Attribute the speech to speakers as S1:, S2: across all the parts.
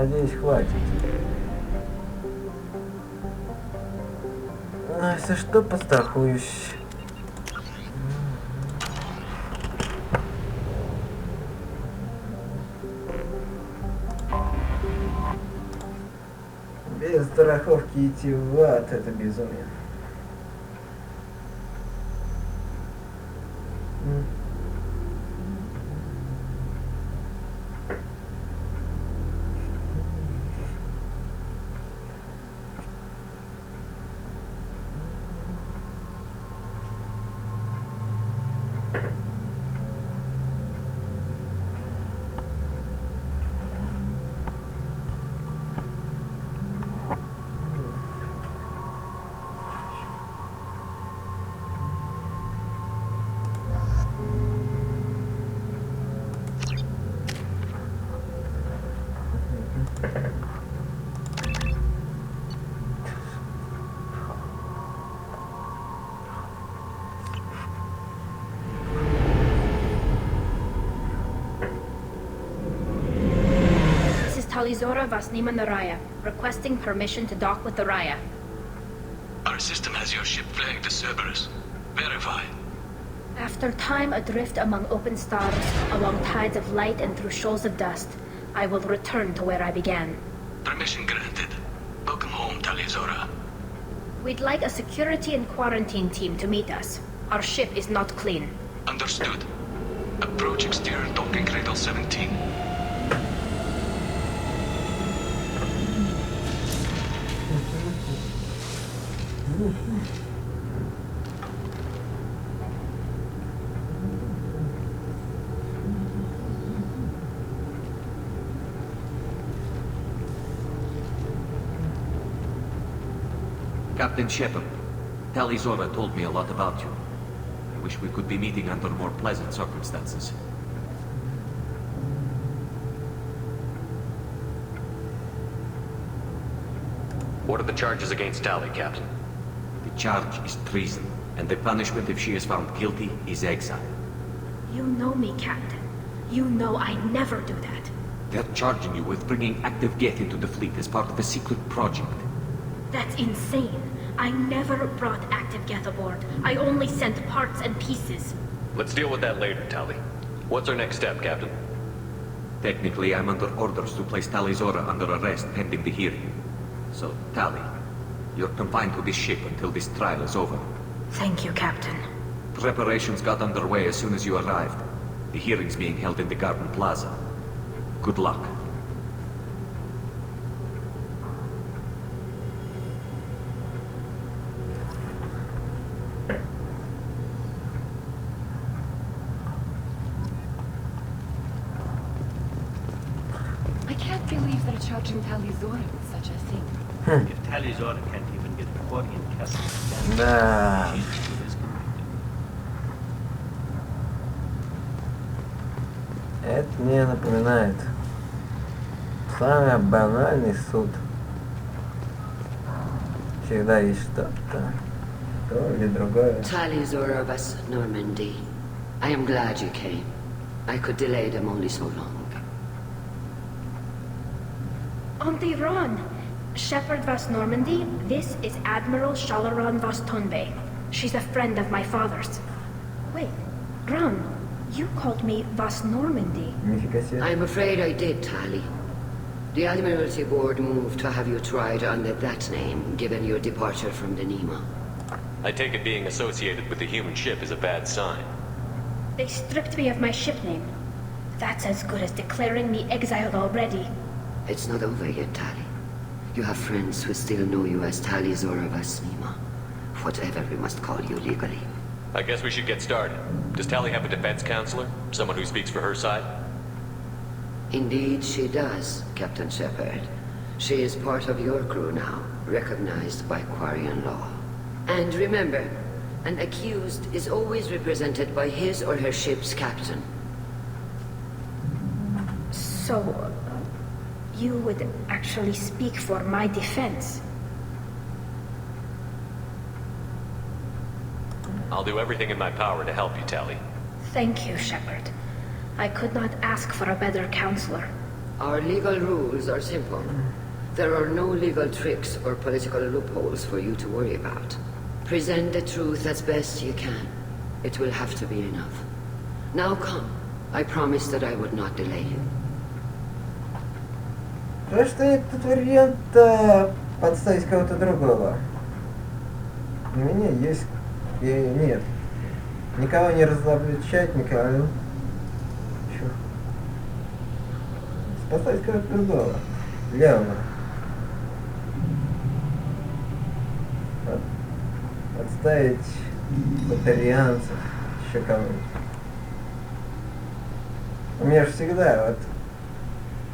S1: надеюсь, хватит. Ну, если что, подстрахуюсь. Без страховки идти в ад — это безумие.
S2: Talizora Vasnima Naraya, requesting permission to dock with the Raya.
S3: Our system has your ship flagged as Cerberus. Verify.
S2: After time adrift among open stars, along tides of light and through shoals of dust, I will return to where I began.
S3: Permission granted. Welcome home, Talizora.
S2: We'd like a security and quarantine team to meet us. Our ship is not clean.
S3: Understood. Approach exterior docking cradle 17.
S4: Captain Shepard, Talizora told me a lot about you. I wish we could be meeting under more pleasant circumstances.
S5: What are the charges against Tali, Captain?
S4: The charge is treason, and the punishment if she is found guilty is exile.
S2: You know me, Captain. You know I never do that.
S4: They're charging you with bringing active Geth into the fleet as part of a secret project.
S2: That's insane. I never brought active Geth aboard. I only sent parts and pieces.
S5: Let's deal with that later, Tali. What's our next step, Captain?
S4: Technically, I'm under orders to place Talizora under arrest pending the hearing. So, Tali, you're confined to this ship until this trial is over.
S2: Thank you, Captain.
S4: Preparations got underway as soon as you arrived. The hearing's being held in the Garden Plaza. Good luck.
S6: I can't believe they're charging Talizora with such a thing.
S7: If Talizora can't even get the Quarian castle,
S1: Да. Это мне напоминает самый банальный суд. Всегда есть что-то, то или другое.
S8: Talizora was Normandy. I am glad you came. I could delay them only so long.
S2: Auntie Ron! Shepard Vas Normandy, this is Admiral Shalaron Vas Tonbe. She's a friend of my father's. Wait, Ron, you called me Vas Normandy.
S1: Нифига себе.
S8: I'm afraid I did, Tali. The Admiralty Board moved to have you tried under that name, given your departure from the Nima.
S5: I take it being associated with the human ship is a bad sign.
S2: They stripped me of my ship name. That's as good as declaring me exiled already.
S8: It's not over yet, Tali. You have friends who still know you as Talizora Vas Nima. Whatever we must call you legally.
S5: I guess we should get started. Does Tali have a defense counselor? Someone who speaks for her side?
S8: Indeed, she does, Captain Shepard. She is part of your crew now, recognized by Quarian law. And remember, an accused is always represented by his or her ship's captain.
S2: So, you would actually speak for my defense?
S5: I'll do everything in my power to help you, Tali.
S2: Thank you, Shepard. I could not ask for a better counselor.
S8: Our legal rules are simple. There are no legal tricks or political loopholes for you to worry about. Present the truth as best you can. It will have to be enough. Now come. I promised that I would not delay you.
S1: Что этот вариант подставить кого-то другого? У меня есть... Нет. Никого не разоблачать, никого... Чё? Подставить кого-то другого. Леона. Подставить батарианцев, еще кого-нибудь. У меня же всегда вот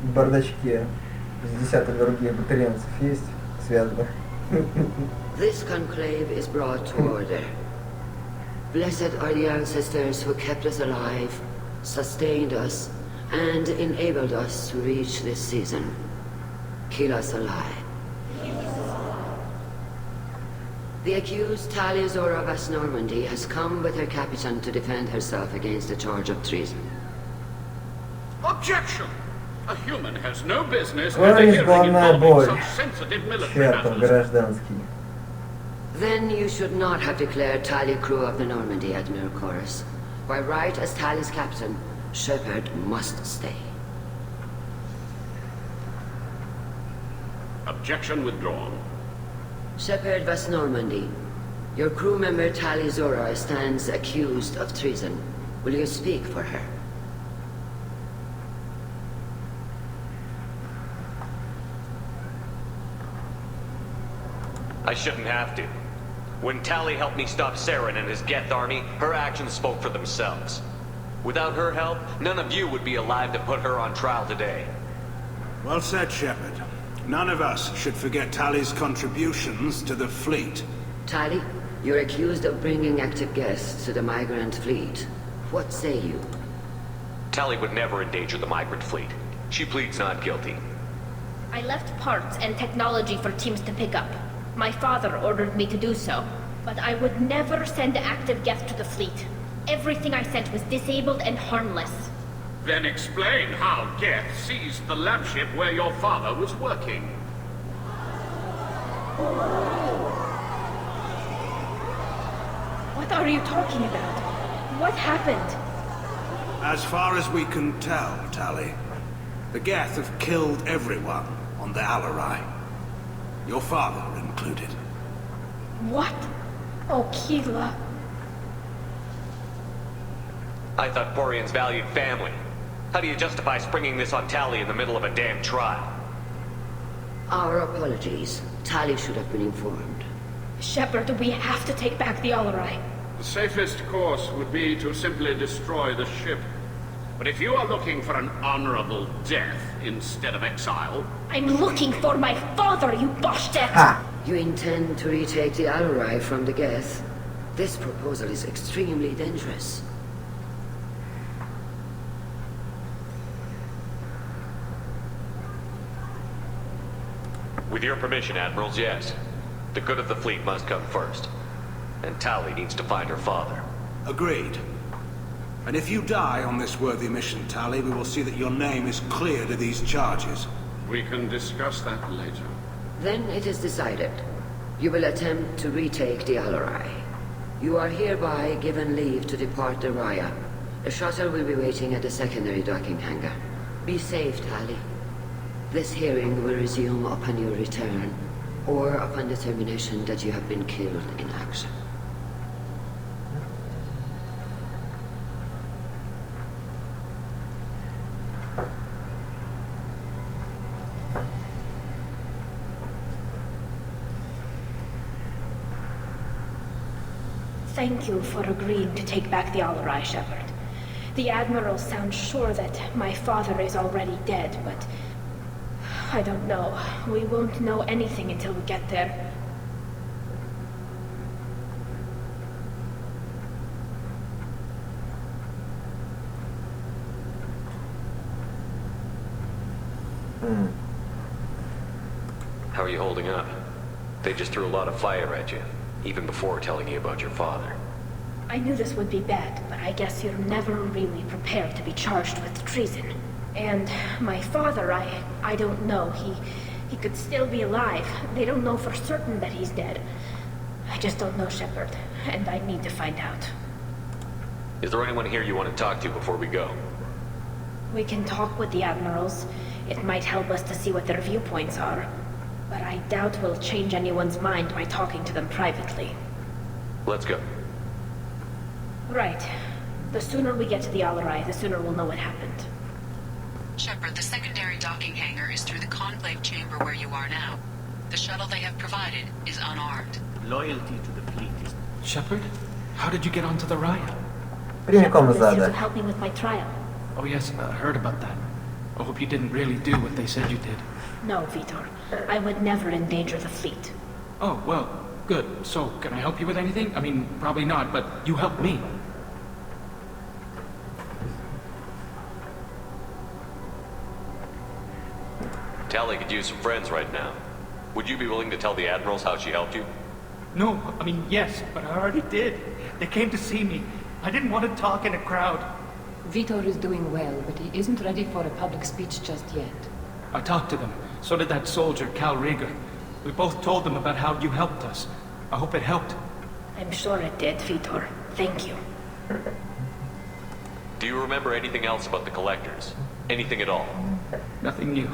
S1: в бардачке с десяток других батарианцев есть связано.
S8: This conclave is brought to order. Blessed are the ancestors who kept us alive, sustained us, and enabled us to reach this season. Keep us alive. The accused Talia Zora of Normandy has come with her captain to defend herself against the charge of treason.
S9: Objection! A human has no business
S1: Говоришь,
S9: interfering
S1: главная
S9: in
S1: боль.
S9: such sensitive military
S1: Чертов
S9: matters.
S1: гражданский.
S8: Then you should not have declared Talia crew of the Normandy, Admiral Chorus. By right as Talia's captain, Shepard must stay.
S9: Objection withdrawn.
S8: Shepard Vas Normandy, your crew member Talia Zora stands accused of treason. Will you speak for her?
S5: I shouldn't have to. When Tali helped me stop Saren and his Geth army, her actions spoke for themselves. Without her help, none of you would be alive to put her on trial today.
S10: Well said, Shepard. None of us should forget Tali's contributions to the fleet.
S8: Tali, you're accused of bringing active guests to the migrant fleet. What say you?
S5: Tali would never endanger the migrant fleet. She pleads not guilty.
S2: I left parts and technology for teams to pick up. My father ordered me to do so, but I would never send active Geth to the fleet. Everything I sent was disabled and harmless.
S9: Then explain how Geth seized the lab ship where your father was working.
S2: What are you talking about? What happened?
S10: As far as we can tell, Tali, the Geth have killed everyone on the Alarai. Your father included.
S2: What? Oh, Keela.
S5: I thought Porians valued family. How do you justify springing this on Tali in the middle of a damn trial?
S8: Our apologies. Tali should have been informed.
S2: Shepard, we have to take back the Alarai.
S9: The safest course would be to simply destroy the ship. But if you are looking for an honorable death instead of exile...
S2: I'm looking for my father, you Boshtet!
S1: Ha!
S8: You intend to retake the Alarai from the Geth? This proposal is extremely dangerous.
S5: With your permission, Admirals, yes. The good of the fleet must come first. And Tali needs to find her father.
S10: Agreed. And if you die on this worthy mission, Tali, we will see that your name is cleared of these charges.
S9: We can discuss that later.
S8: Then it is decided. You will attempt to retake the Alarai. You are hereby given leave to depart the Raya. A shuttle will be waiting at the secondary docking hangar. Be safe, Tali. This hearing will resume upon your return, or upon determination that you have been killed in action.
S2: Thank you for agreeing to take back the Alarai, Shepard. The Admiral sounds sure that my father is already dead, but... I don't know. We won't know anything until we get there.
S5: How are you holding up? They just threw a lot of fire at you, even before telling you about your father.
S2: I knew this would be bad, but I guess you're never really prepared to be charged with treason. And my father, I don't know. He could still be alive. They don't know for certain that he's dead. I just don't know, Shepard, and I need to find out.
S5: Is there anyone here you want to talk to before we go?
S2: We can talk with the admirals. It might help us to see what their viewpoints are. But I doubt we'll change anyone's mind by talking to them privately.
S5: Let's go.
S2: Right. The sooner we get to the Alarai, the sooner we'll know what happened.
S11: Shepard, the secondary docking hangar is through the conclave chamber where you are now. The shuttle they have provided is unarmed.
S7: Loyalty to the fleet is...
S12: Shepard? How did you get onto the Raya?
S1: Прямиком
S2: Shepard is here to
S1: задать.
S2: help me with my trial.
S12: Oh yes, I heard about that. I hope you didn't really do what they said you did.
S2: No, Vitor. I would never endanger the fleet.
S12: Oh, well, good. So, can I help you with anything? I mean, probably not, but you helped me.
S5: Tali could use some friends right now. Would you be willing to tell the admirals how she helped you?
S12: No, I mean, yes, but I already did. They came to see me. I didn't want to talk in a crowd.
S6: Vitor is doing well, but he isn't ready for a public speech just yet.
S12: I talked to them. So did that soldier, Cal Rieger. We both told them about how you helped us. I hope it helped.
S2: I'm sure it did, Vitor. Thank you.
S5: Do you remember anything else about the Collectors? Anything at all?
S12: Nothing new.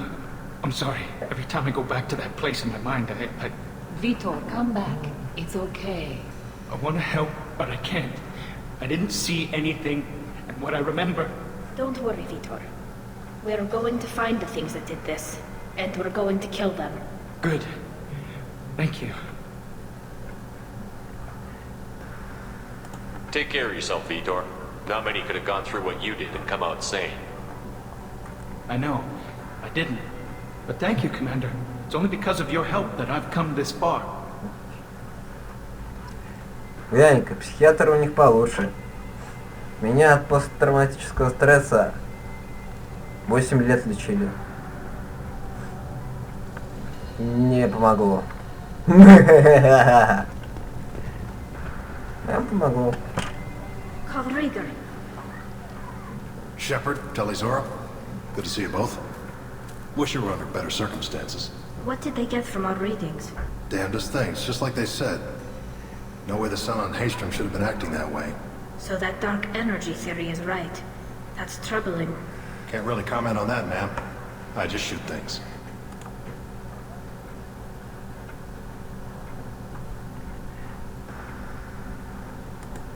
S12: I'm sorry. Every time I go back to that place in my mind, I
S6: Vitor, come back. It's okay.
S12: want to help, but I can't. I didn't see anything, and what I remember...
S2: Don't worry, Vitor. We're going to find the things that did this, and we're going to kill them.
S12: Good. Thank you.
S5: Take care of yourself, Vitor. Not many could have gone through what you did and come out sane.
S12: I know. I didn't. But thank you, Commander. It's only because of your help that I've come this far.
S1: Глянь-ка, психиатр у них получше. Меня от посттравматического стресса 8 лет лечили. Не помогло. Нам помогло.
S2: Carl Rieger.
S13: Shepard, Telizora, good to see you both. Wish you were under better circumstances.
S2: What did they get from our readings?
S13: Damnedest things, just like they said. No way the sun on Haystrom should have been acting that way.
S2: So that dark energy theory is right. That's troubling.
S13: Can't really comment on that, ma'am. I just shoot things.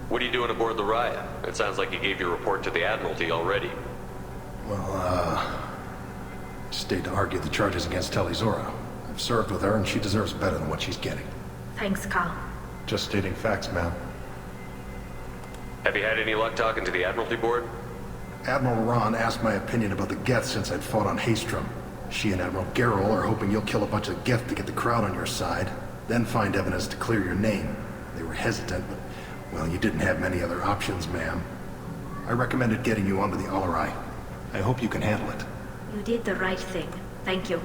S5: What are you doing aboard the Raya? It sounds like you gave your report to the Admiralty already.
S13: Well, stayed to argue the charges against Telizora. I've served with her and she deserves better than what she's getting.
S2: Thanks, Carl.
S13: Just stating facts, ma'am.
S5: Have you had any luck talking to the Admiralty Board?
S13: Admiral Ron asked my opinion about the Geth since I'd fought on Haystrom. She and Admiral Garrel are hoping you'll kill a bunch of Geth to get the crowd on your side, then find evidence to clear your name. They were hesitant, but, well, you didn't have many other options, ma'am. I recommended getting you onto the Alarai. I hope you can handle it.
S2: You did the right thing. Thank you.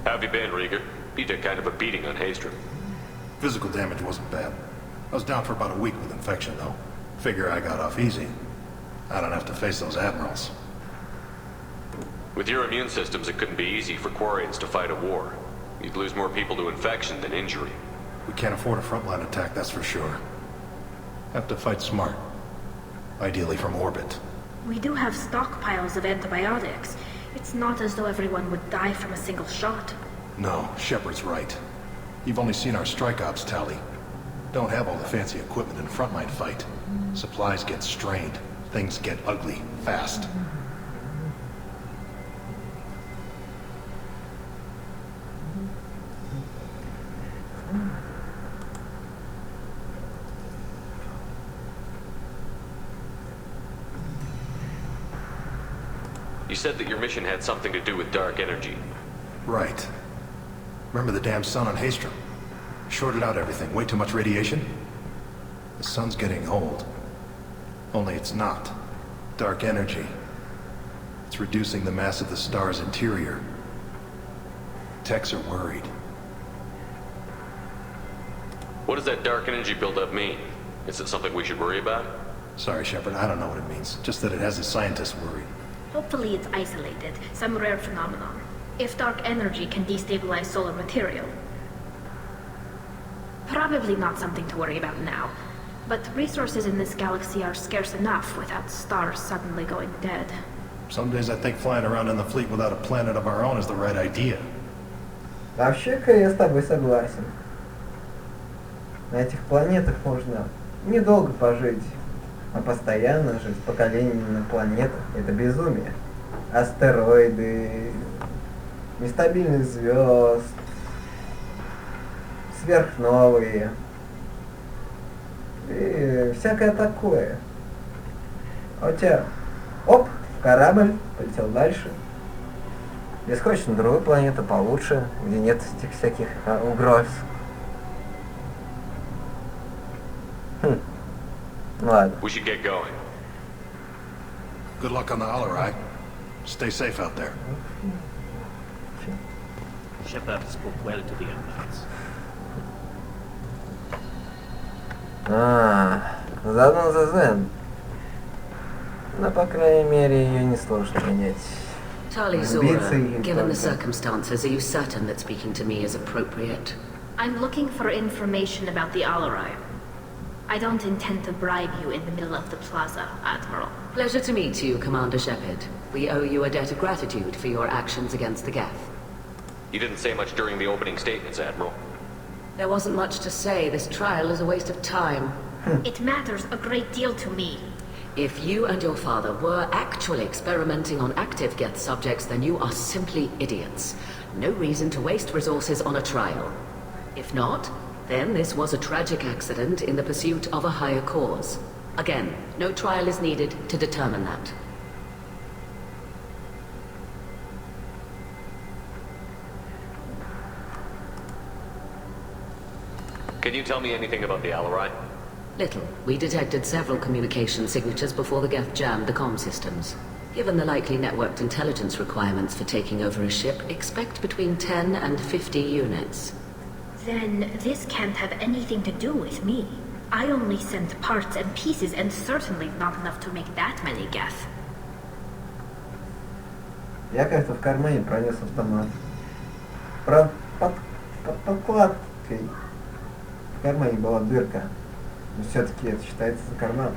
S5: How have you been, Rieger? You took kind of a beating on Haystrom.
S13: Physical damage wasn't bad. I was down for about a week with infection, though. Figure I got off easy. I don't have to face those admirals.
S5: With your immune systems, it couldn't be easy for Quarians to fight a war. You'd lose more people to infection than injury.
S13: We can't afford a frontline attack, that's for sure. Have to fight smart. Ideally from orbit.
S2: We do have stockpiles of antibiotics. It's not as though everyone would die from a single shot.
S13: No, Shepard's right. You've only seen our strike ops tally. Don't have all the fancy equipment in a frontline fight. Supplies get strained. Things get ugly, fast.
S5: You said that your mission had something to do with dark energy.
S13: Right. Remember the damn sun on Haystrom? Shorted out everything. Way too much radiation? The sun's getting old. Only it's not. Dark energy. It's reducing the mass of the star's interior. Techs are worried.
S5: What does that dark energy buildup mean? Is it something we should worry about?
S13: Sorry, Shepard, I don't know what it means. Just that it has the scientists worried.
S2: Hopefully it's isolated, some rare phenomenon. If dark energy can destabilize solar material. Probably not something to worry about now. But resources in this galaxy are scarce enough without stars suddenly going dead.
S13: Some days I think flying around in the fleet without a planet of our own is the right idea.
S1: Вообще-ка я с тобой согласен. На этих планетах можно недолго пожить, а постоянно жить поколениями на планетах — это безумие. Астероиды, нестабильность звезд, сверхновые и всякое такое. А у тебя, оп, корабль, полетел дальше. Если хочешь на другую планету получше, где нет этих всяких угроз. Ладно.
S5: We should get going.
S13: Good luck on the Alarai. Stay safe out there.
S7: Shepard spoke well to the inmates.
S1: Задан за Зен. Но, по крайней мере, ее несложно понять.
S8: Tali Zora, given the circumstances, are you certain that speaking to me is appropriate?
S2: I'm looking for information about the Alarai. I don't intend to bribe you in the middle of the plaza, Admiral.
S8: Pleasure to meet you, Commander Shepard. We owe you a debt of gratitude for your actions against the Geth.
S5: You didn't say much during the opening statements, Admiral.
S8: There wasn't much to say. This trial is a waste of time.
S2: It matters a great deal to me.
S8: If you and your father were actually experimenting on active Geth subjects, then you are simply idiots. No reason to waste resources on a trial. If not, then this was a tragic accident in the pursuit of a higher cause. Again, no trial is needed to determine that.
S5: Can you tell me anything about the Alarai?
S8: Little. We detected several communication signatures before the Geth jammed the comm systems. Given the likely networked intelligence requirements for taking over a ship, expect between 10 and 50 units.
S2: Then this can't have anything to do with me. I only sent parts and pieces, and certainly not enough to make that many Geth.
S1: Я как-то в кармане пронес автомат. Под подкладкой. В кармане была дырка. Но все-таки это считается за карман.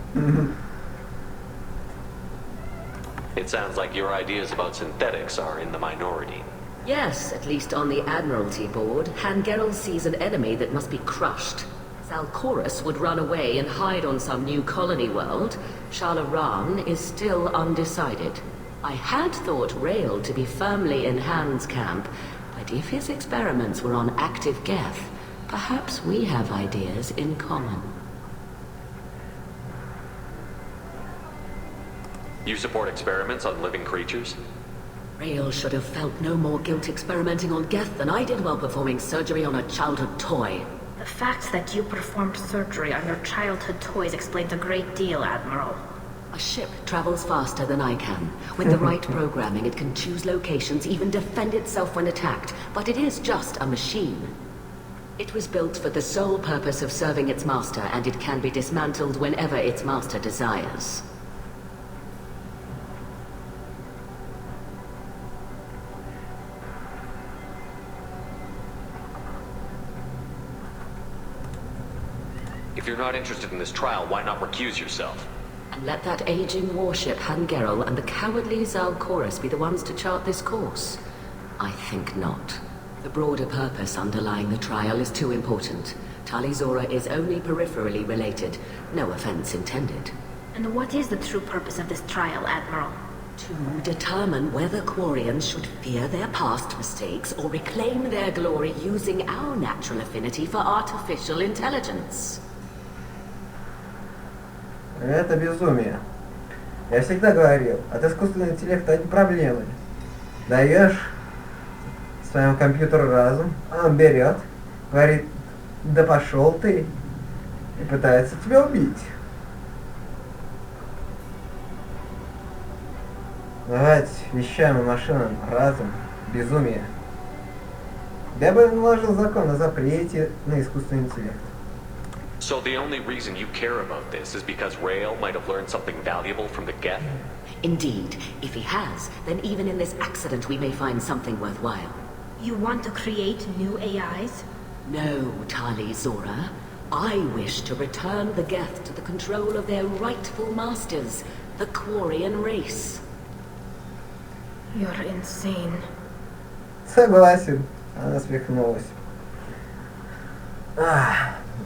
S5: It sounds like your ideas about synthetics are in the minority.
S8: Yes, at least on the Admiralty board, Hangerel sees an enemy that must be crushed. Zalcorus would run away and hide on some new colony world. Shalaran is still undecided. I had thought Rael to be firmly in Han's camp, but if his experiments were on active Geth, perhaps we have ideas in common.
S5: You support experiments on living creatures?
S8: Rael should have felt no more guilt experimenting on Geth than I did while performing surgery on a childhood toy.
S2: The fact that you performed surgery on your childhood toys explains a great deal, Admiral.
S8: A ship travels faster than I can. With the right programming, it can choose locations, even defend itself when attacked. But it is just a machine. It was built for the sole purpose of serving its master, and it can be dismantled whenever its master desires.
S5: If you're not interested in this trial, why not recuse yourself?
S8: And let that aging warship Hangerel and the cowardly Zalcorus be the ones to chart this course? I think not. The broader purpose underlying the trial is too important. Tali Zora is only peripherally related. No offense intended.
S2: And what is the true purpose of this trial, Admiral?
S8: To determine whether Quarians should fear their past mistakes or reclaim their glory using our natural affinity for artificial intelligence.
S1: Это безумие. Я всегда говорил, от искусственного интеллекта одни проблемы. Даешь своему компьютеру разум, а он берет, говорит, да пошел ты, и пытается тебя убить. Давать вещам и машинам разум, безумие. Я бы наложил закон о запрете на искусственный интеллект.
S5: So the only reason you care about this is because Rael might have learned something valuable from the Geth?
S14: Indeed. If he has, then even in this accident we may find something worthwhile.
S2: You want to create new AIs?
S14: No, Tali Zora. I wish to return the Geth to the control of their rightful masters, the Quarian race.
S2: You're insane.
S1: Согласен. Она свихнулась.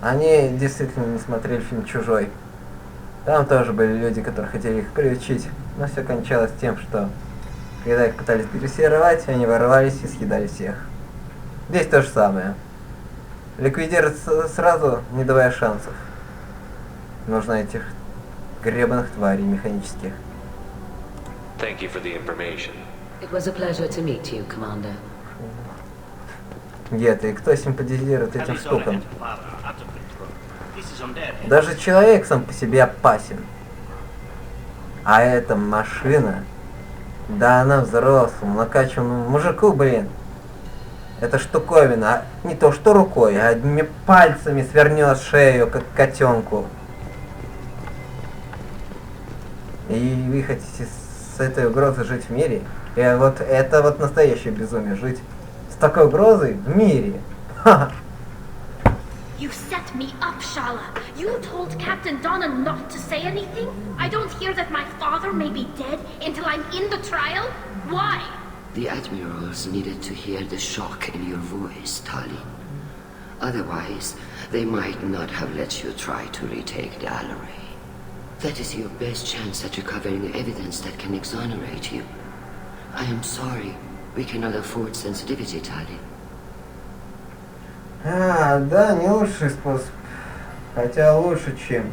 S1: Они действительно не смотрели фильм «Чужой». Там тоже были люди, которые хотели их приучить, но все кончалось тем, что когда их пытались дрессировать, они ворвались и съедали всех. Здесь то же самое. Ликвидировать сразу, не давая шансов. Нужно этих гребаных тварей механических.
S5: Thank you for the information.
S14: It was a pleasure to meet you, Commander.
S1: Где ты? И кто симпатизирует этим штукам? Даже человек сам по себе опасен. А эта машина, да она взрослому, накачанному мужику, блин. Эта штуковина, не то что рукой, а одними пальцами свернет шею, как котенку. И вы хотите с этой угрозой жить в мире? И вот это вот настоящее безумие, жить с такой угрозой в мире. Ха-ха.
S2: You set me up, Shala. You told Captain Donna not to say anything? I don't hear that my father may be dead until I'm in the trial? Why?
S8: The admirals needed to hear the shock in your voice, Tali. Otherwise, they might not have let you try to retake the Allery. That is your best chance at recovering evidence that can exonerate you. I am sorry. We cannot afford sensitivity, Tali.
S1: Да, не лучший способ. Хотя лучше, чем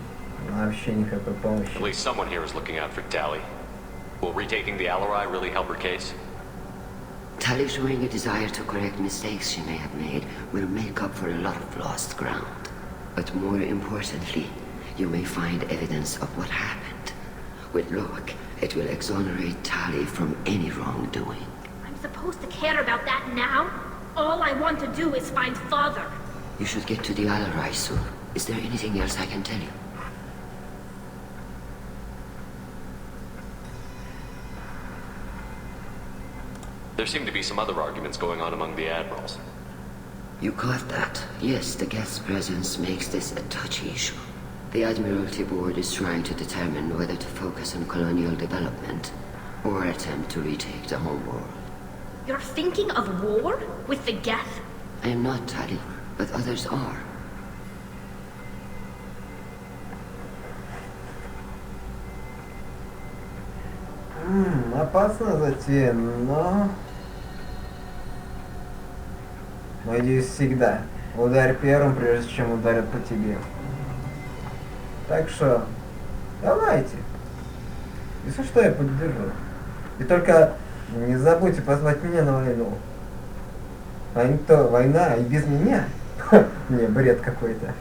S1: вообще никакой помощи.
S5: At least someone here is looking out for Tali. Will retaking the Allery really help her case?
S8: Tali showing a desire to correct mistakes she may have made will make up for a lot of lost ground. But more importantly, you may find evidence of what happened. With luck, it will exonerate Tali from any wrongdoing.
S2: I'm supposed to care about that now? All I want to do is find Father.
S8: You should get to the Allery soon. Is there anything else I can tell you?
S5: There seem to be some other arguments going on among the admirals.
S8: You caught that? Yes, the Geth's presence makes this a touchy issue. The Admiralty Board is trying to determine whether to focus on colonial development or attempt to retake the homeworld.
S2: You're thinking of war? With the Geth?
S8: I am not, Tali, but others are.
S1: Опасно затея, но... Надеюсь, всегда. Ударь первым, прежде чем ударят по тебе. Так что, давайте. Если что, я поддержу. И только не забудьте позвать меня на войну. А не то война и без меня. Не, бред какой-то.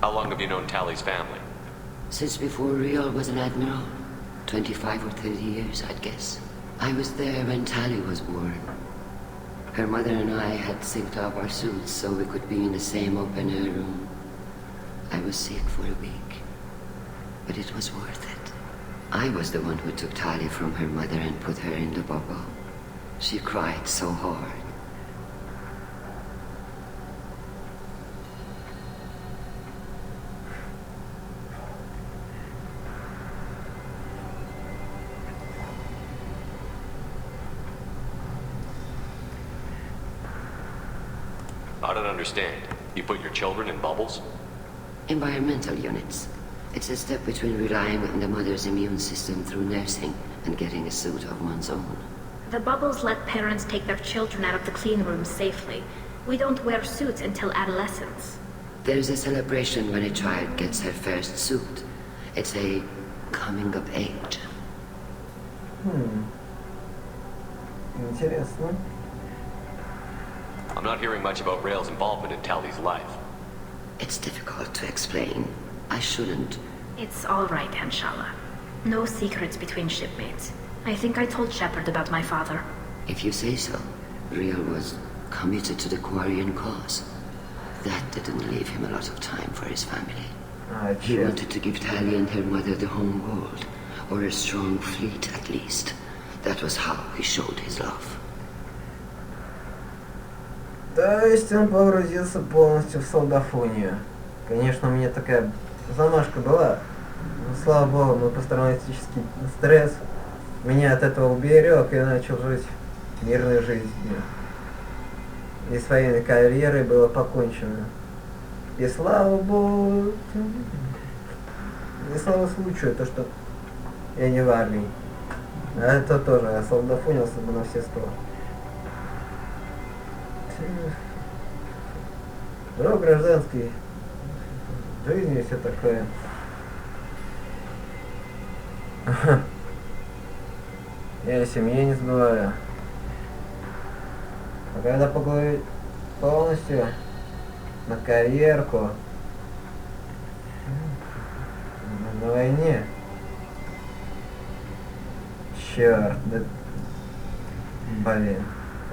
S5: How long have you known Tali's family?
S8: Since before Riel was an admiral. 25 or 30 years, I'd guess. I was there when Tali was born. Her mother and I had synced up our suits so we could be in the same open-air room. I was sick for a week, but it was worth it. I was the one who took Tali from her mother and put her in the bubble. She cried so hard.
S5: I don't understand. You put your children in bubbles?
S8: Environmental units. It's a step between relying on the mother's immune system through nursing and getting a suit of one's own.
S2: The bubbles let parents take their children out of the clean rooms safely. We don't wear suits until adolescence.
S8: There's a celebration when a child gets her first suit. It's a coming of age.
S1: Интересно.
S5: I'm not hearing much about Rael's involvement in Tali's life.
S8: It's difficult to explain. I shouldn't.
S2: It's all right, Anshala. No secrets between shipmates. I think I told Shepard about my father.
S8: If you say so, Real was committed to the Quarian cause. That didn't leave him a lot of time for his family. He wanted to give Tali and her mother the home world, or a strong fleet at least. That was how he showed his love.
S1: То есть он погрузился полностью в солдафонию. Конечно, у меня такая замашка была. Но, слава богу, мой посттравматический стресс меня от этого уберег, и я начал жить мирной жизнью. И с военной карьерой было покончено. И слава богу, и слава случаю, то, что я не в армии. А это тоже, я солдафонился бы на все 100. Срок гражданской жизни и все такое. Я о семье не забываю. А когда поговорить полностью на карьерку, на войне, черт, да, блин,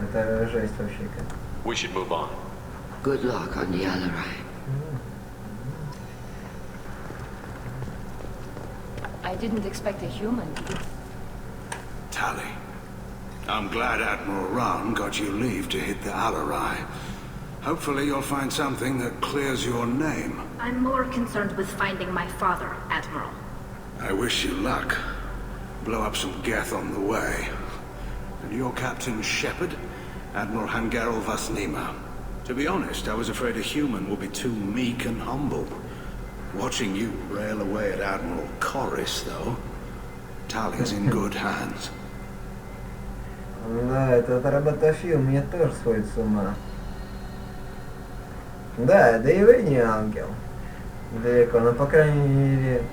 S1: это жесть вообще как.
S5: We should move on.
S8: Good luck on the Alarai.
S6: I didn't expect a human.
S10: Tali, I'm glad Admiral Ran got you leave to hit the Alarai. Hopefully you'll find something that clears your name.
S2: I'm more concerned with finding my father, Admiral.
S10: I wish you luck. Blow up some Geth on the way. And your Captain Shepard? Admiral Hangarel Vasnima. To be honest, I was afraid a human would be too meek and humble. Watching you rail away at Admiral Corris, though, Tali's in good hands.
S1: Да, этот роботофил мне тоже сводит с ума. Да, да и вы не ангел. Далеко, но по крайней мере,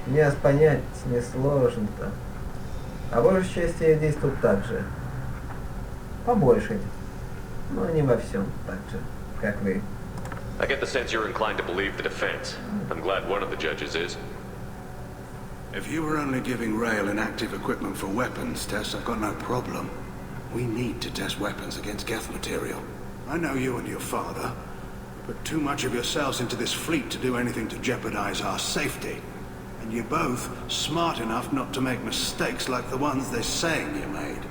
S1: мне вас понять несложно-то. А большей части я действую так же. Побольше. Но не во всем так же, как вы.
S5: I get the sense you're inclined to believe the defense. I'm glad one of the judges is.
S10: If you were only giving Rail inactive equipment for weapons tests, I've got no problem. We need to test weapons against Geth material. I know you and your father put too much of yourselves into this fleet to do anything to jeopardize our safety. And you're both smart enough not to make mistakes like the ones they're saying you made.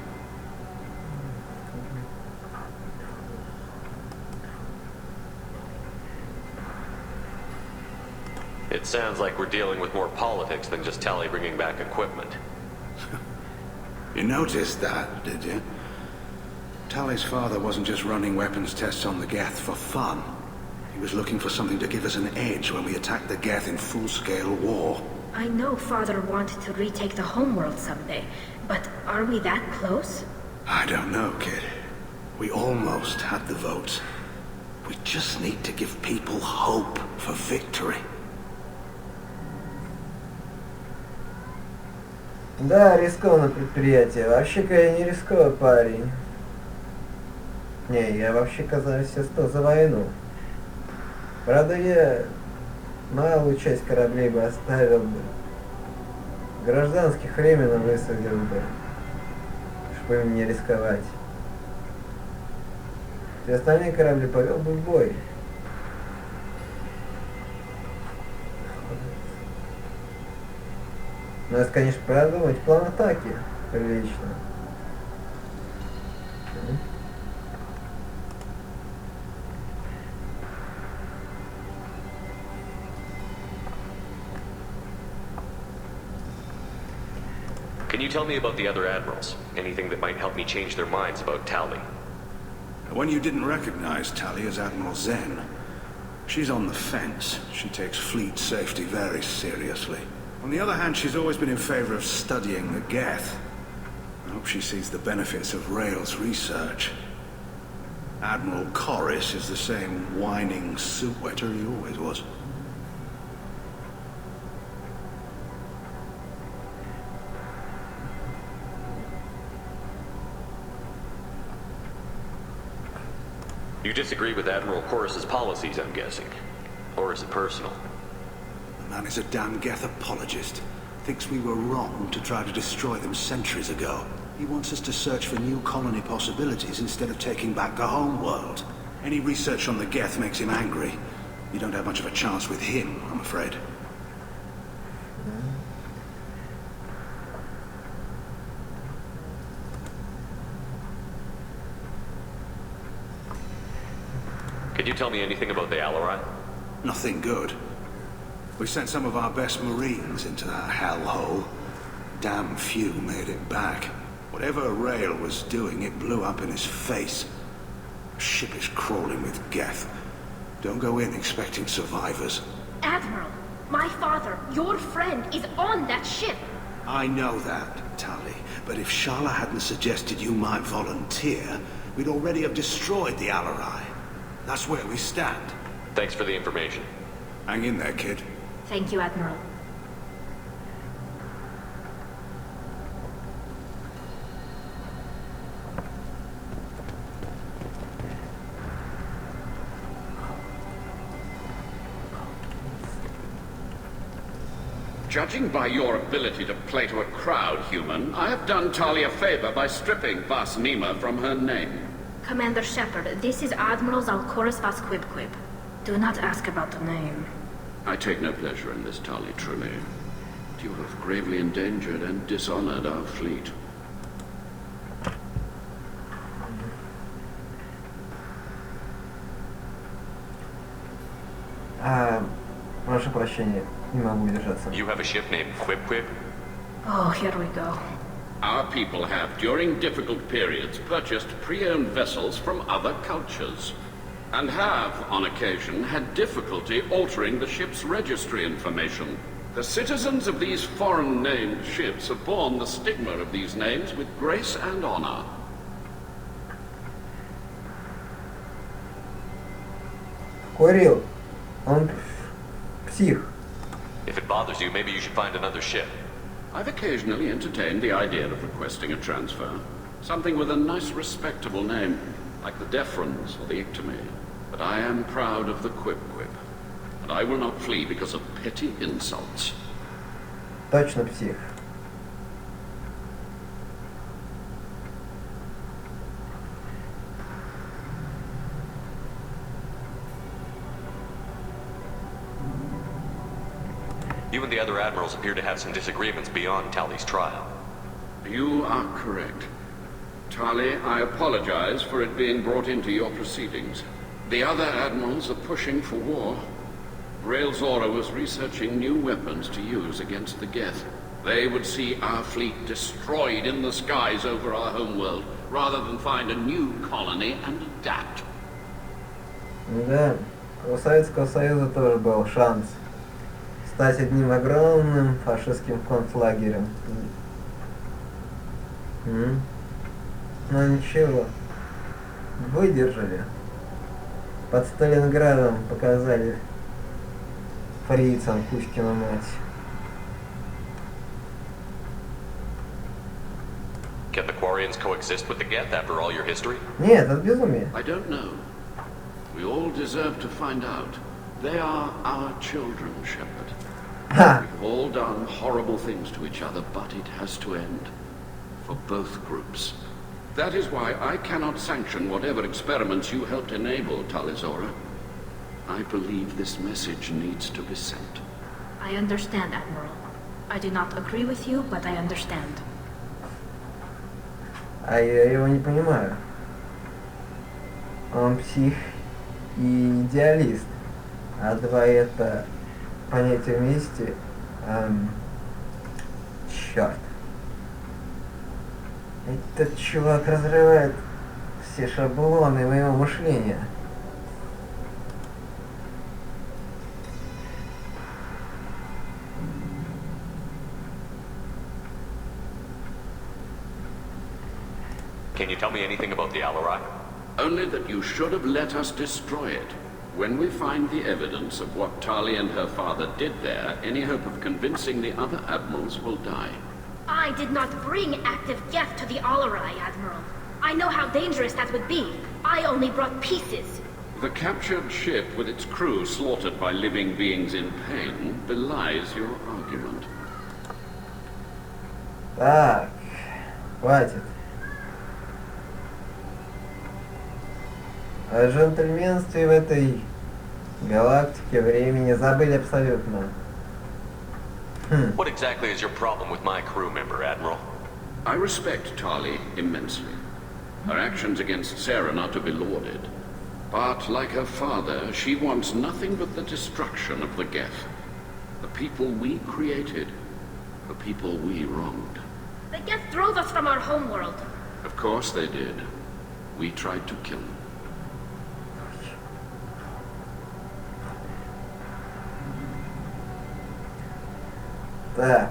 S5: It sounds like we're dealing with more politics than just Tali bringing back equipment.
S10: You noticed that, did you? Tali's father wasn't just running weapons tests on the Geth for fun. He was looking for something to give us an edge when we attacked the Geth in full-scale war.
S2: I know Father wanted to retake the homeworld someday, but are we that close?
S10: I don't know, kid. We almost had the votes. We just need to give people hope for victory.
S1: Да, рискованное предприятие. Вообще-ка я не рисковый парень. Не, я вообще, казалось, все 100 за войну. Правда, я малую часть кораблей бы оставил бы. Гражданских временно высадил бы, чтобы им не рисковать. Все остальные корабли повел бы в бой. Надо, конечно, продумать план атаки прилично.
S5: Can you tell me about the other admirals? Anything that might help me change their minds about Tali?
S10: When you didn't recognize Tali as Admiral Zen, she's on the fence. She takes fleet safety very seriously. On the other hand, she's always been in favor of studying the Geth. I hope she sees the benefits of Rail's research. Admiral Corris is the same whining soup-wetter he always was.
S5: You disagree with Admiral Corris's policies, I'm guessing. Or is it personal?
S10: The man is a damn Geth apologist. Thinks we were wrong to try to destroy them centuries ago. He wants us to search for new colony possibilities instead of taking back the home world. Any research on the Geth makes him angry. You don't have much of a chance with him, I'm afraid.
S5: Could you tell me anything about the Alarai?
S10: Nothing good. We sent some of our best Marines into that hellhole. Damn few made it back. Whatever Rail was doing, it blew up in his face. The ship is crawling with Geth. Don't go in expecting survivors.
S2: Admiral, my father, your friend, is on that ship.
S10: I know that, Tali. But if Shala hadn't suggested you might volunteer, we'd already have destroyed the Alarai. That's where we stand.
S5: Thanks for the information.
S10: Hang in there, kid.
S2: Thank you, Admiral.
S9: Judging by your ability to play to a crowd, human, I have done Tali a favor by stripping Vas Nima from her name.
S2: Commander Shepard, this is Admiral Zalkoris Vas Quibquib. Do not ask about the name.
S9: I take no pleasure in this, Tali, truly. You have gravely endangered and dishonored our fleet.
S1: Прошу прощения, не могу удержаться.
S5: You have a ship named Quib?
S2: Oh, here we go.
S9: Our people have, during difficult periods, purchased pre-owned vessels from other cultures, and have, on occasion, had difficulty altering the ship's registry information. The citizens of these foreign-named ships have borne the stigma of these names with grace and honor.
S1: Курил. Он псих.
S5: If it bothers you, maybe you should find another ship.
S9: I've occasionally entertained the idea of requesting a transfer. Something with a nice, respectable name, like the Defrons or the Ictomy. But I am proud of the Quib, and I will not flee because of petty insults.
S1: Точно псих.
S5: You and the other admirals appear to have some disagreements beyond Tali's trial.
S9: You are correct. Tali, I apologize for it being brought into your proceedings. The other admirals are pushing for war. Rail Zora was researching new weapons to use against the Geth. They would see our fleet destroyed in the skies over our homeworld, rather than find a new colony and adapt.
S1: Да, у Советского Союза тоже был шанс стать одним огромным фашистским концлагерем. Но ничего, выдержали. Под Сталинградом показали фрицам Кузькину мать.
S5: Can the Quarians coexist with the Geth after all your history?
S1: Нет, это безумие.
S9: I don't know. We all deserve to find out. They are our children, Shepard. We've all done horrible things to each other, but it has to end. For both groups. That is why I cannot sanction whatever experiments you helped enable, Talizora. I believe this message needs to be sent.
S2: I understand, Admiral. I do not agree with you, but I understand.
S1: А я его не понимаю. Он псих и идеалист. А два это понятия вместе. Черт. Этот чувак разрывает все шаблоны моего мышления.
S5: Can you tell me anything about the Alarai?
S9: Only that you should have let us destroy it. When we find the evidence of what Tali and her father did there, any hope of convincing the other admirals will die.
S2: I did not bring active Geth to the Alarai, Admiral. I know how dangerous that would be. I only brought pieces.
S9: The captured ship with its crew slaughtered by living beings in pain belies your argument.
S1: Так, хватит. О джентльменстве в этой галактике времени забыли абсолютно.
S5: What exactly is your problem with my crew member, Admiral?
S9: I respect Tali immensely. Her actions against Sarah are to be lauded. But like her father, she wants nothing but the destruction of the Geth. The people we created. The people we wronged.
S2: The Geth drove us from our homeworld.
S9: Of course they did. We tried to kill them.
S1: Так,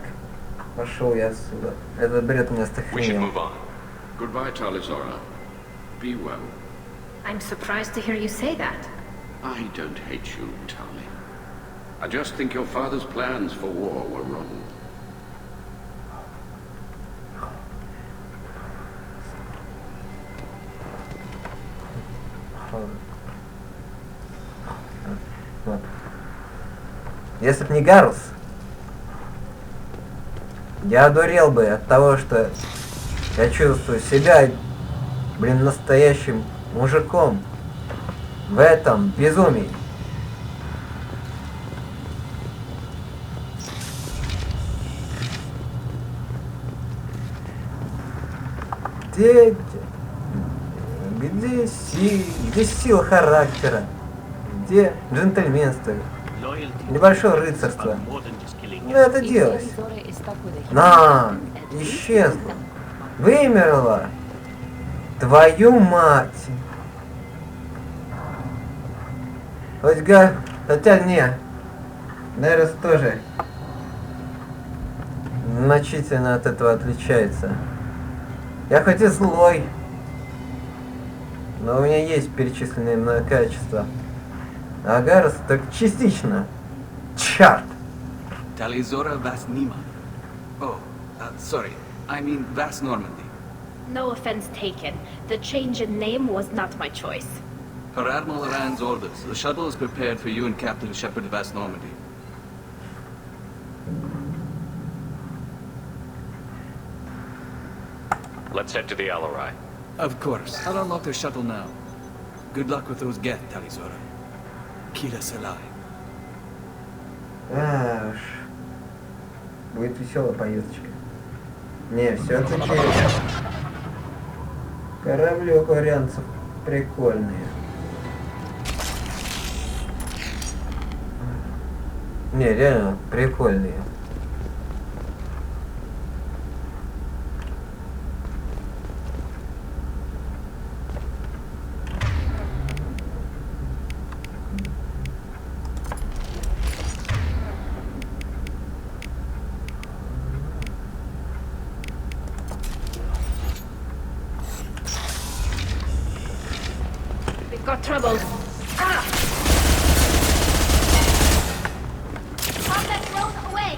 S1: пошел я отсюда. Этот бред меня стахнил.
S9: Goodbye, Talizora. Be well.
S2: I'm surprised to hear you say that.
S9: I don't hate you, Tali. I just think your father's plans for war were wrong.
S1: Если б не Гарус, я одурел бы от того, что я чувствую себя, блин, настоящим мужиком в этом безумии. Где сила характера? Где джентльменство? Небольшое рыцарство. Ну это делать. Исчезла. Вымерла. Твою мать. Хотя не. Нерес тоже значительно от этого отличается. Я хоть и злой, но у меня есть перечисленные мной качества. А Гарус так частично. Черт!
S4: Talizora Vas Nima. Oh, sorry. I mean Vas Normandy.
S2: No offense taken. The change in name was not my choice.
S4: Per Admiral Rand's orders, the shuttle is prepared for you and Captain Shepard Vas Normandy.
S5: Let's head to the LRI.
S4: Of course. I'll unlock the shuttle now. Good luck with those Geth, Talizora. Kira Selai.
S1: Уж. Будет веселая поездочка. Не, все-таки корабли у кварианцев прикольные. Не, реально прикольные.
S2: Got trouble. Ah! Combat drone away!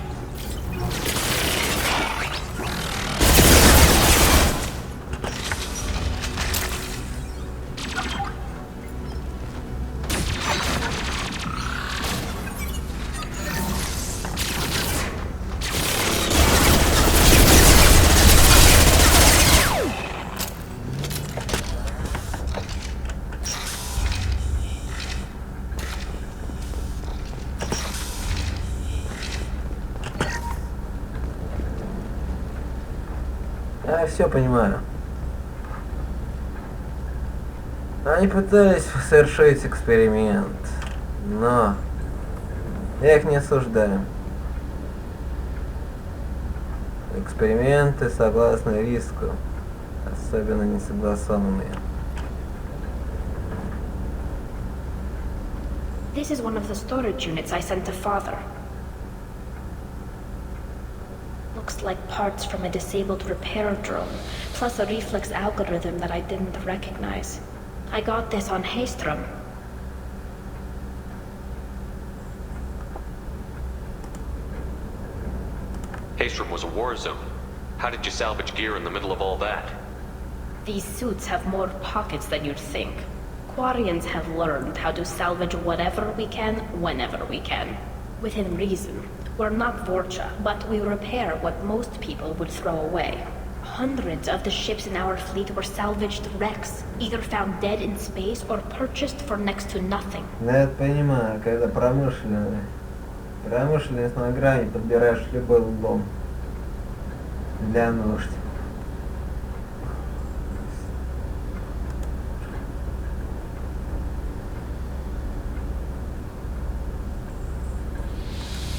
S1: Я все понимаю. Они пытались совершить эксперимент, но я их не осуждаю. Эксперименты согласно риску, особенно несогласованные.
S2: This is one of the storage units I sent to Father. Looks like parts from a disabled repair drone, plus a reflex algorithm that I didn't recognize. I got this on Haystrom.
S5: Haystrom was a war zone. How did you salvage gear in the middle of all that?
S2: These suits have more pockets than you'd think. Quarians have learned how to salvage whatever we can, whenever we can. Within reason. We're not Vorcha, but we repair what most people would throw away. Hundreds of the ships in our fleet were salvaged wrecks, either found dead in space or purchased for next to nothing.
S1: Ну, я понимаю, когда промышленность на грани, подбираешь любой лом для нужд.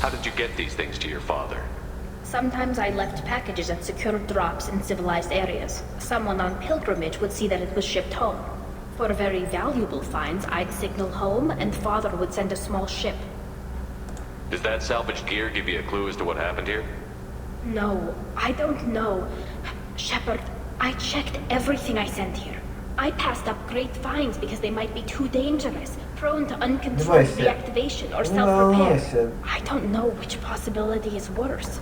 S5: How did you get these things to your father?
S2: Sometimes I left packages at secure drops in civilized areas. Someone on pilgrimage would see that it was shipped home. For very valuable finds, I'd signal home, and Father would send a small ship.
S5: Does that salvaged gear give you a clue as to what happened here?
S2: No, I don't know. Shepard, I checked everything I sent here. I passed up great finds because they might be too dangerous, prone to uncontrolled reactivation or self-repair. I don't know which possibility is worse.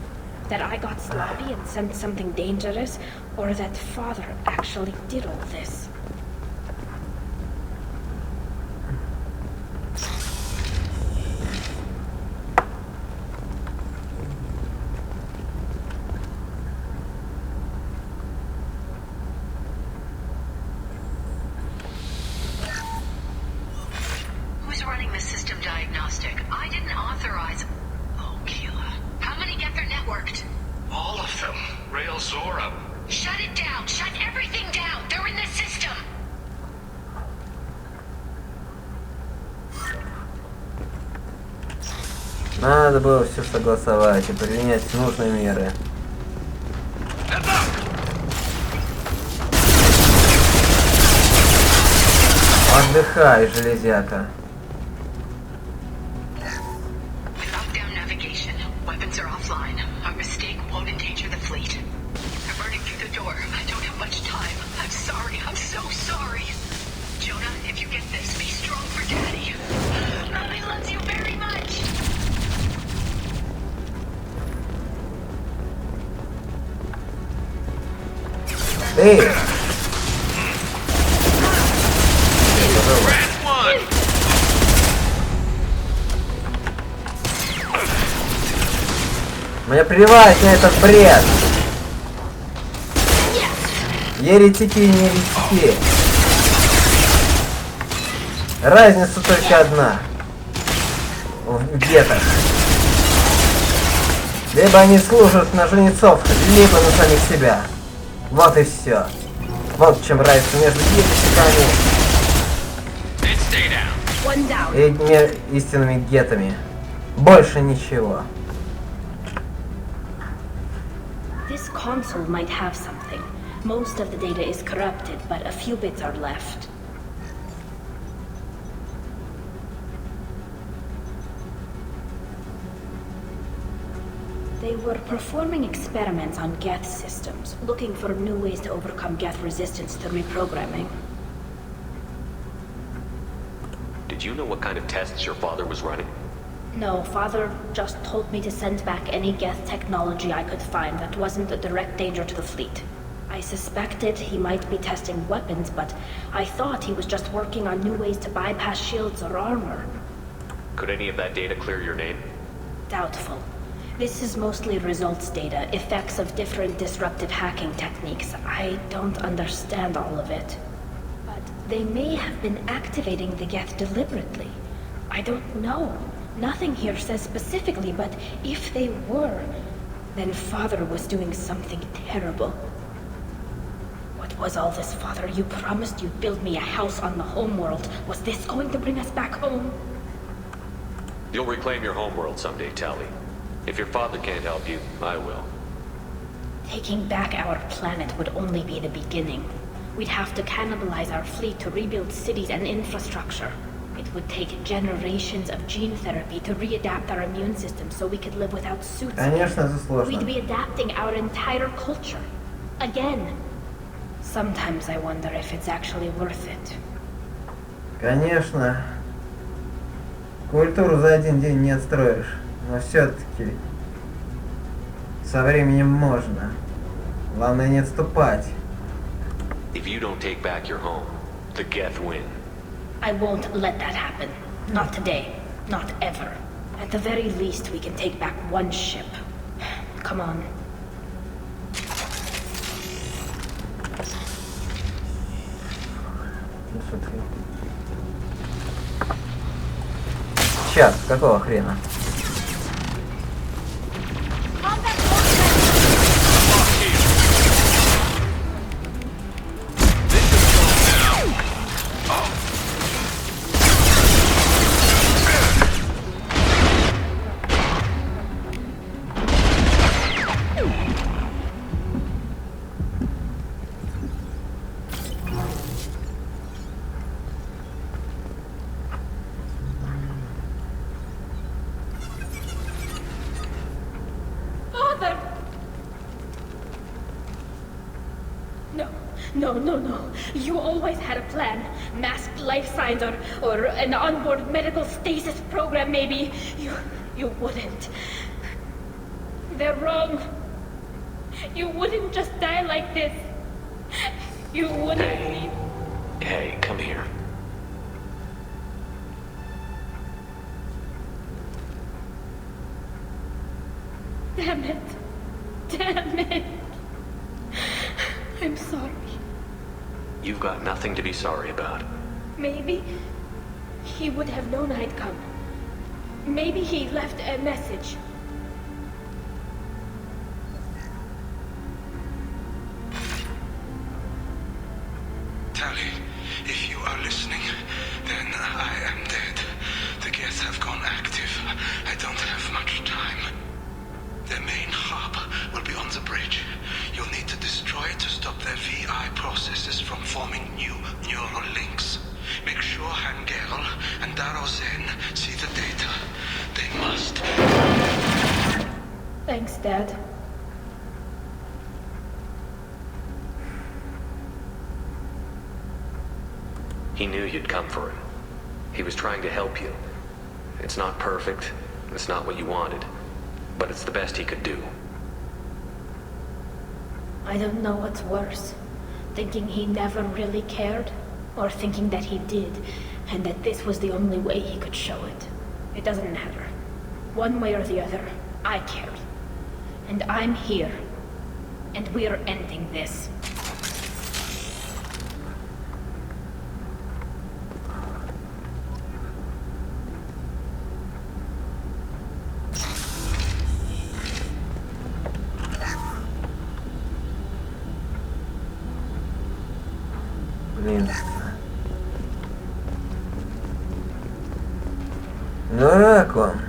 S2: That I got sloppy and sent something dangerous, or that Father actually did all this.
S11: Who's running the system diagnostic? I didn't authorize... Oh, Keela. How many get their networked?
S3: All of them. Rail Zora.
S11: Shut it down! Shut everything down! They're in the system!
S1: Надо было все согласовать и принять нужные меры. Отдыхай, железяка.
S11: Lockdown navigation. Weapons are offline. Our mistake won't endanger the fleet. They're burning through the door. I don't have much time. I'm sorry. I'm so sorry. Jonah, if you get this, be strong for Daddy. Mommy loves you very much.
S1: Эй! Мне плевать на этот бред! Еретики и не еретики. Разница только одна. Где-то. Либо они служат на жнецов, либо на самих себя. Вот и все. Вот в чем разница между еретиками и истинными гетами. Больше ничего.
S2: This console might have something. Most of the data is corrupted, but a few bits are left. They were performing experiments on Geth systems, looking for new ways to overcome Geth resistance to reprogramming.
S5: Did you know what kind of tests your father was running?
S2: No, Father just told me to send back any Geth technology I could find that wasn't a direct danger to the fleet. I suspected he might be testing weapons, but I thought he was just working on new ways to bypass shields or armor.
S5: Could any of that data clear your name?
S2: Doubtful. This is mostly results data, effects of different disruptive hacking techniques. I don't understand all of it. But they may have been activating the Geth deliberately. I don't know. Nothing here says specifically, but if they were, then Father was doing something terrible. What was all this, Father? You promised you'd build me a house on the homeworld. Was this going to bring us back home?
S5: You'll reclaim your homeworld someday, Tali. If your father can't help you, I will.
S2: Taking back our planet would only be the beginning. We'd have to cannibalize our fleet to rebuild cities and infrastructure. It would take generations of gene therapy to readapt our immune system so we could live without suits.
S1: Конечно, это сложно.
S2: We'd be adapting our entire culture. Again. Sometimes I wonder if it's actually worth it.
S1: Конечно. Культуру за один день не отстроишь. Но все-таки со временем можно. Главное не отступать.
S5: If you don't take back your home, the Geth win.
S2: I won't let that happen. Not today. Not ever. At the very least, we can take back one ship. Come on.
S1: Сейчас, какого хрена?
S2: No. You always had a plan. Masked life signs or an onboard medical stasis program, maybe. You wouldn't. They're wrong. You wouldn't just die like this. You wouldn't.
S5: Hey, come here.
S2: Damn it. I'm sorry.
S5: You've got nothing to be sorry about.
S2: Maybe he would have known I'd come. Maybe he left a message.
S10: Tally, if you are listening, then I am dead. The Geth have gone active. I don't have much time. Their main hub will be on the bridge. You'll need to destroy it to stop their VI processes from forming new neural links. Make sure Hangerl and Darozen see the data. They must.
S2: Thanks, Dad.
S5: He knew you'd come for him. He was trying to help you. It's not perfect. It's not what you wanted. But it's the best he could do.
S2: I don't know what's worse. Thinking he never really cared, or thinking that he did, and that this was the only way he could show it. It doesn't matter. One way or the other, I cared. And I'm here. And we're ending this.
S1: Дурак он.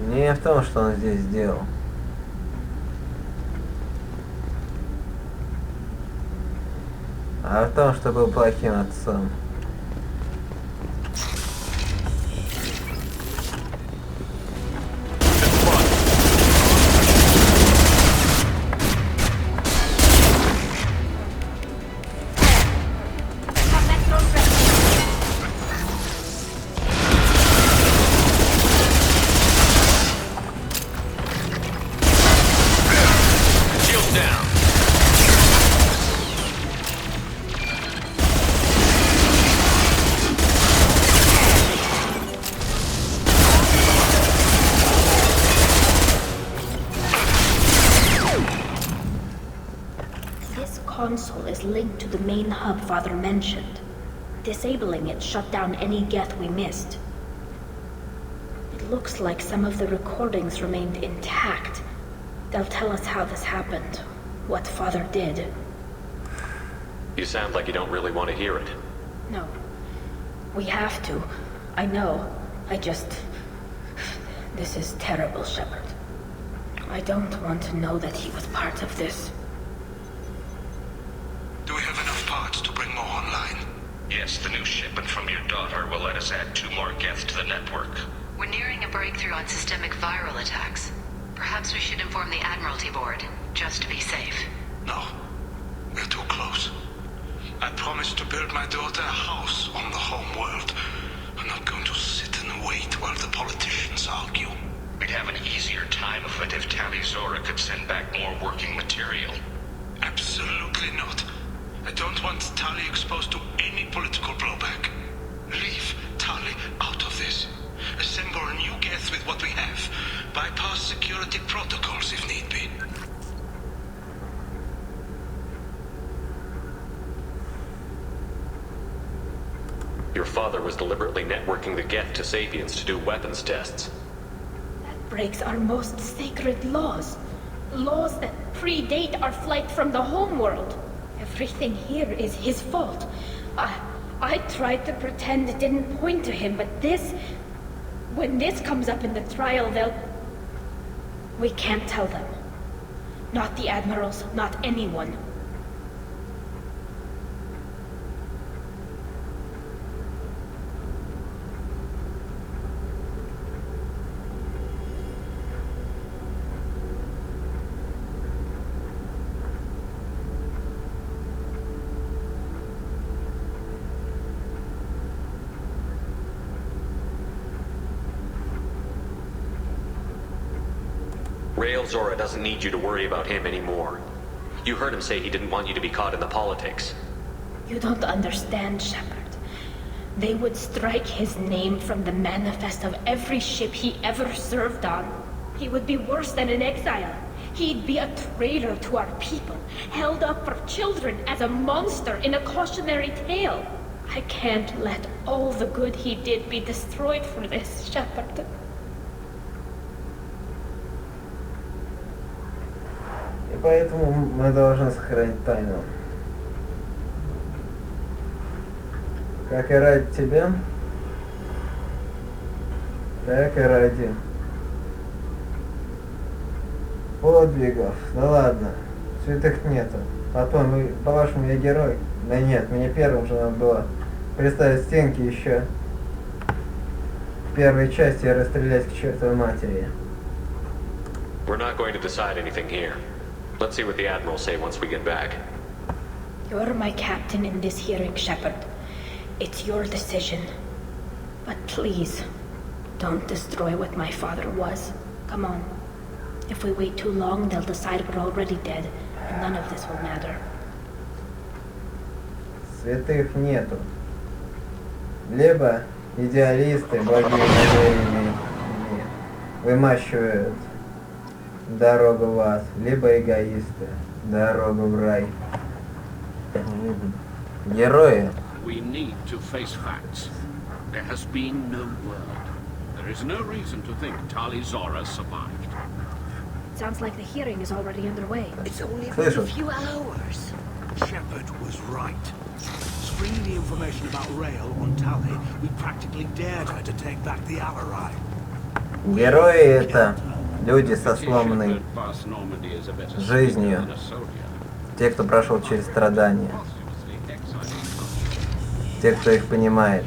S1: Не в том, что он здесь сделал. А в том, что был плохим отцом.
S2: Console is linked to the main hub Father mentioned. Disabling it shut down any Geth we missed. It looks like some of the recordings remained intact. They'll tell us how this happened, what Father did.
S5: You sound like you don't really want to hear it.
S2: No. We have to. I know. This is terrible, Shepard. I don't want to know that he was part of this.
S10: Do we have enough parts to bring more online?
S3: Yes, the new shipment from your daughter will let us add 2 more Geth to the network.
S11: We're nearing a breakthrough on systemic viral attacks. Perhaps we should inform the Admiralty Board, just to be safe.
S10: No. We're too close. I promised to build my daughter a house on the home world. I'm not going to sit and wait while the politicians argue.
S3: We'd have an easier time of it if Tali Zora could send back more working material.
S10: Absolutely not. I don't want Tali exposed to any political blowback. Leave Tali out of this.
S15: assemble new Geth with what we have, bypass security protocols if need be.
S5: Your father was deliberately networking the Geth to Sapiens to do weapons tests.
S2: That breaks our most sacred laws. Laws that predate our flight from the homeworld. Everything here is his fault. I tried to pretend it didn't point to him, but this... When this comes up in the trial, they'll... We can't tell them. Not the admirals, not anyone.
S5: Rael Zora doesn't need you to worry about him anymore. You heard him say he didn't want you to be caught in the politics.
S2: You don't understand, Shepard. They would strike his name from the manifest of every ship he ever served on. He would be worse than an exile. He'd be a traitor to our people, held up for children as a monster in a cautionary tale. I can't let all the good he did be destroyed for this, Shepard.
S1: И поэтому мы должны сохранить тайну. Как и ради тебя, так и ради подвигов. Да ладно, святых нету. Потом, по-вашему, я герой? Да нет, мне первым же надо было представить стенки еще. В первой части я расстрелять к чертовой матери.
S5: We're not going to decide anything here. Let's see what the Admirals say once we get back.
S2: You're my captain in this hearing, Shepard. It's your decision. But please, don't destroy what my father was. Come on. If we wait too long, they'll decide we're already dead, and none of this will matter.
S1: Святых нету. Либо идеалисты, благие намерения вымащивают дорогу в ад, либо эгоисты, дорогу в рай. Герои.
S9: We need to face facts. There has been no word. There is no reason to think Tali Zora survived.
S2: Sounds like the hearing is already underway.
S8: It's only been a few hours.
S15: Shepard was right. Springing the information about Rael on Tali, we practically dared her to take back the Alarai.
S1: Герои это люди со сломанной жизнью. Те, кто прошел через страдания. Те, кто их понимает.